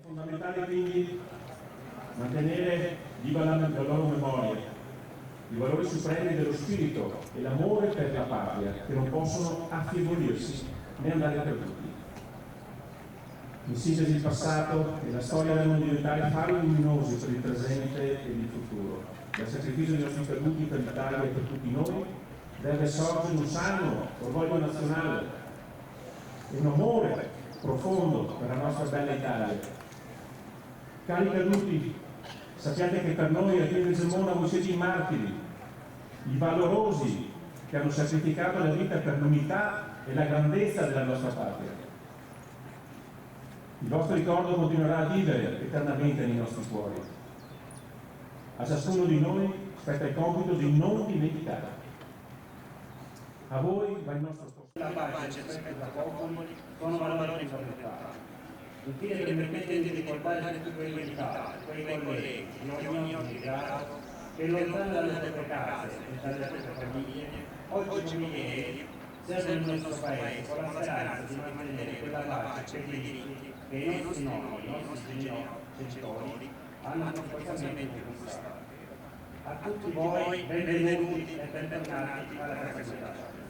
Fondamentale quindi mantenere viva la loro memoria, i valori supremi dello spirito e l'amore per la patria, che non possono affievolirsi né andare perduti. In sintesi il passato e la storia devono diventare fari luminosi per il presente e il futuro. Dal sacrificio dei nostri caduti per l'Italia e per tutti noi deve sorgere un sano orgoglio nazionale e un amore profondo per la nostra bella Italia. Cari caduti, sappiate che per noi a Pieve Gemona voi siete i martiri, i valorosi che hanno sacrificato la vita per l'unità e la grandezza della nostra patria. Il vostro ricordo continuerà a vivere eternamente nei nostri cuori. A ciascuno di noi spetta il compito di non dimenticare. A voi va il nostro sponsor. La pace e il rispetto tra popoli sono valori fondamentali. Infine permettete di ricordare tutti quei militari, quei colleghi di ogni grado che lontano dalle proprie case e dalle proprie famiglie, oggi come ieri, servono il nostro Paese con la speranza di mantenere quella pace e quei diritti che i nostri nonni, i nostri genitori hanno fortunatamente conquistato. A tutti voi benvenuti e bentornati alla casa comunitaria.